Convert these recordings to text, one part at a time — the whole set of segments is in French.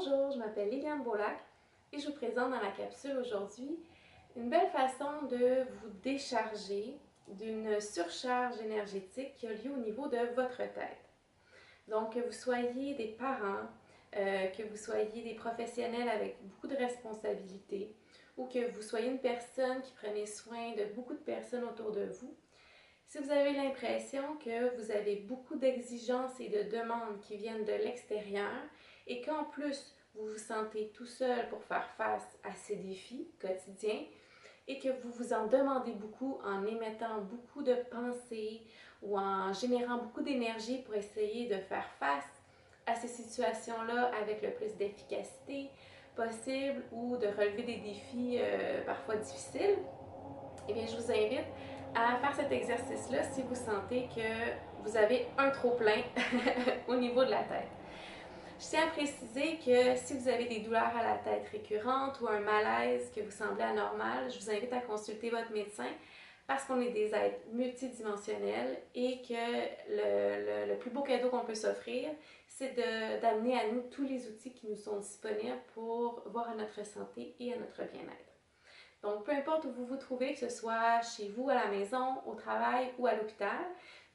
Bonjour, je m'appelle Liliane Beaulac et je vous présente dans la capsule aujourd'hui une belle façon de vous décharger d'une surcharge énergétique qui a lieu au niveau de votre tête. Donc, que vous soyez des parents, que vous soyez des professionnels avec beaucoup de responsabilités ou que vous soyez une personne qui prenez soin de beaucoup de personnes autour de vous, si vous avez l'impression que vous avez beaucoup d'exigences et de demandes qui viennent de l'extérieur et qu'en plus vous vous sentez tout seul pour faire face à ces défis quotidiens et que vous vous en demandez beaucoup en émettant beaucoup de pensées ou en générant beaucoup d'énergie pour essayer de faire face à ces situations-là avec le plus d'efficacité possible ou de relever des défis parfois difficiles, eh bien, je vous invite à faire cet exercice-là si vous sentez que vous avez un trop-plein au niveau de la tête. Je tiens à préciser que si vous avez des douleurs à la tête récurrentes ou un malaise que vous semblez anormal, je vous invite à consulter votre médecin parce qu'on est des êtres multidimensionnels et que le plus beau cadeau qu'on peut s'offrir, c'est d'amener à nous tous les outils qui nous sont disponibles pour voir à notre santé et à notre bien-être. Donc, peu importe où vous vous trouvez, que ce soit chez vous, à la maison, au travail ou à l'hôpital,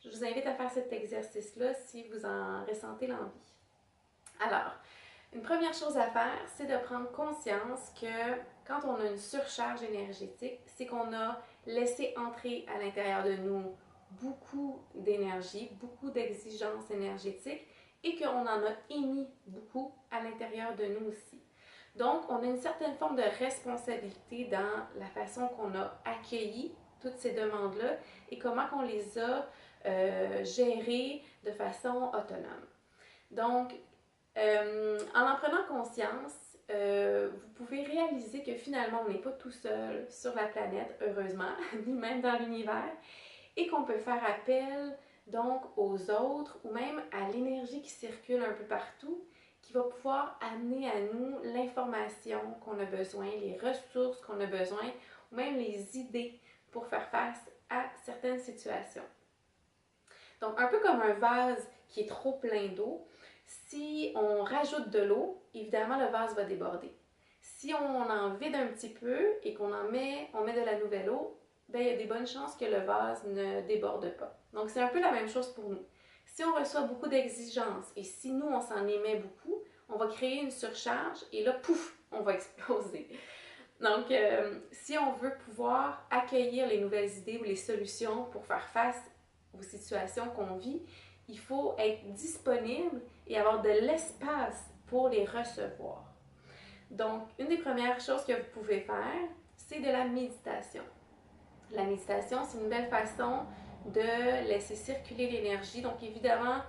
je vous invite à faire cet exercice-là si vous en ressentez l'envie. Alors, une première chose à faire, c'est de prendre conscience que quand on a une surcharge énergétique, c'est qu'on a laissé entrer à l'intérieur de nous beaucoup d'énergie, beaucoup d'exigences énergétiques et qu'on en a émis beaucoup à l'intérieur de nous aussi. Donc, on a une certaine forme de responsabilité dans la façon qu'on a accueilli toutes ces demandes-là et comment on les a gérées de façon autonome. Donc, en prenant conscience, vous pouvez réaliser que finalement, on n'est pas tout seul sur la planète, heureusement, ni même dans l'univers, et qu'on peut faire appel donc aux autres ou même à l'énergie qui circule un peu partout, qui va pouvoir amener à nous l'information qu'on a besoin, les ressources qu'on a besoin, ou même les idées pour faire face à certaines situations. Donc, un peu comme un vase qui est trop plein d'eau, si on rajoute de l'eau, évidemment, le vase va déborder. Si on en vide un petit peu et qu'on met de la nouvelle eau, ben, il y a des bonnes chances que le vase ne déborde pas. Donc, c'est un peu la même chose pour nous. Si on reçoit beaucoup d'exigences et si nous, on s'en émet beaucoup, on va créer une surcharge et là, pouf, on va exploser. Donc, si on veut pouvoir accueillir les nouvelles idées ou les solutions pour faire face aux situations qu'on vit, il faut être disponible et avoir de l'espace pour les recevoir. Donc, une des premières choses que vous pouvez faire, c'est de la méditation. La méditation, c'est une belle façon de laisser circuler l'énergie. Donc, évidemment,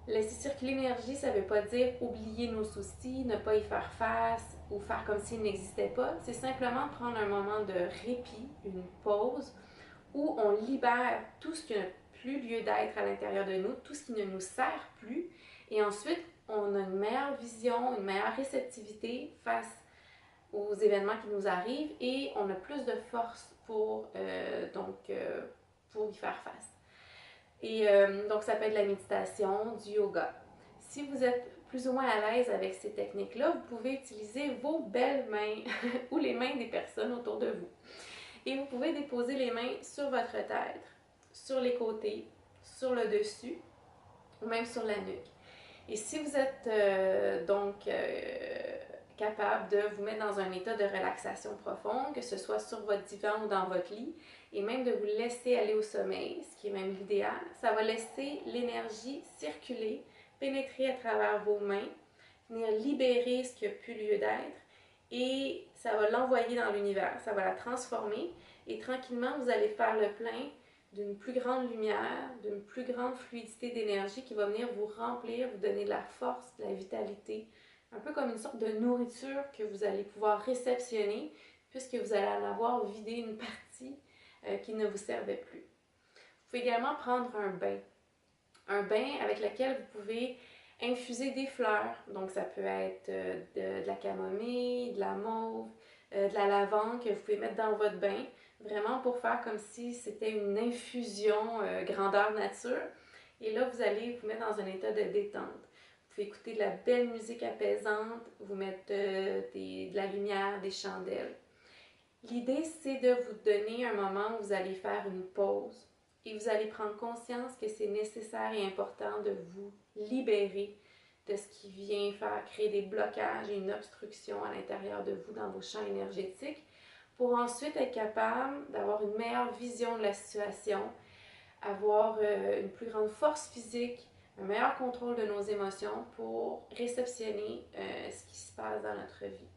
laisser circuler l'énergie, ça ne veut pas dire oublier nos soucis, ne pas y faire face ou faire comme s'ils n'existaient pas. C'est simplement prendre un moment de répit, une pause, où on libère tout ce qui n'a plus lieu d'être à l'intérieur de nous, tout ce qui ne nous sert plus. Et ensuite, on a une meilleure vision, une meilleure réceptivité face aux événements qui nous arrivent et on a plus de force pour y faire face. Et donc, ça peut être de la méditation, du yoga. Si vous êtes plus ou moins à l'aise avec ces techniques-là, vous pouvez utiliser vos belles mains ou les mains des personnes autour de vous. Et vous pouvez déposer les mains sur votre tête, sur les côtés, sur le dessus ou même sur la nuque. Et si vous êtes capable de vous mettre dans un état de relaxation profonde, que ce soit sur votre divan ou dans votre lit, et même de vous laisser aller au sommeil, ce qui est même l'idéal, ça va laisser l'énergie circuler, pénétrer à travers vos mains, venir libérer ce qui n'a plus lieu d'être, et ça va l'envoyer dans l'univers, ça va la transformer, et tranquillement, vous allez faire le plein d'une plus grande lumière, d'une plus grande fluidité d'énergie qui va venir vous remplir, vous donner de la force, de la vitalité, un peu comme une sorte de nourriture que vous allez pouvoir réceptionner puisque vous allez en avoir vidé une partie qui ne vous servait plus. Vous pouvez également prendre un bain avec lequel vous pouvez infuser des fleurs. Donc ça peut être de la camomille, de la mauve, de la lavande que vous pouvez mettre dans votre bain, vraiment pour faire comme si c'était une infusion grandeur nature. Et là, vous allez vous mettre dans un état de détente. pouvez écouter de la belle musique apaisante, vous mettre de la lumière, des chandelles. L'idée, c'est de vous donner un moment où vous allez faire une pause et vous allez prendre conscience que c'est nécessaire et important de vous libérer de ce qui vient faire créer des blocages et une obstruction à l'intérieur de vous dans vos champs énergétiques pour ensuite être capable d'avoir une meilleure vision de la situation, avoir une plus grande force physique, un meilleur contrôle de nos émotions pour réceptionner ce qui se passe dans notre vie.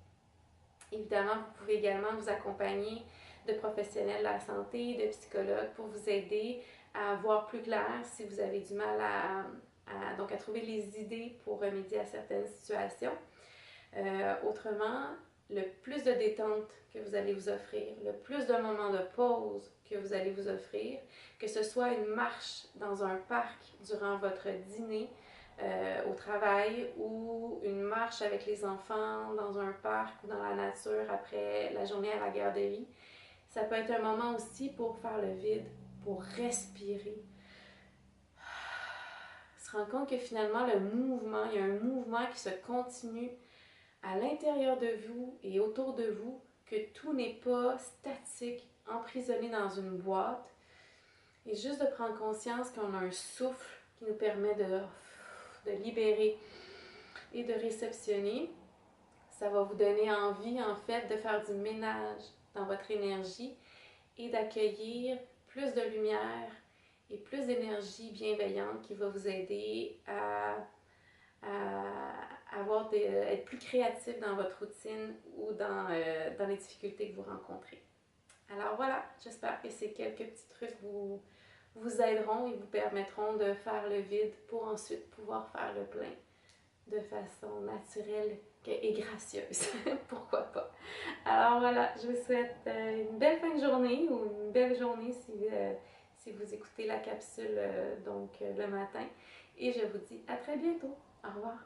Évidemment, vous pouvez également vous accompagner de professionnels de la santé, de psychologues pour vous aider à voir plus clair si vous avez du mal à trouver les idées pour remédier à certaines situations. Autrement, le plus de détente que vous allez vous offrir, le plus de moments de pause que vous allez vous offrir, que ce soit une marche dans un parc durant votre dîner au travail ou une marche avec les enfants dans un parc ou dans la nature après la journée à la garderie. Ça peut être un moment aussi pour faire le vide, pour respirer. Se rendre compte que finalement le mouvement, il y a un mouvement qui se continue à l'intérieur de vous et autour de vous, que tout n'est pas statique, emprisonné dans une boîte. Et juste de prendre conscience qu'on a un souffle qui nous permet de libérer et de réceptionner, ça va vous donner envie en fait de faire du ménage dans votre énergie et d'accueillir plus de lumière et plus d'énergie bienveillante qui va vous aider à être plus créatif dans votre routine ou dans les difficultés que vous rencontrez. Alors voilà, j'espère que ces quelques petits trucs vous aideront et vous permettront de faire le vide pour ensuite pouvoir faire le plein de façon naturelle et gracieuse. Pourquoi pas? Alors voilà, je vous souhaite une belle fin de journée ou une belle journée si vous écoutez la capsule le matin. Et je vous dis à très bientôt. Au revoir.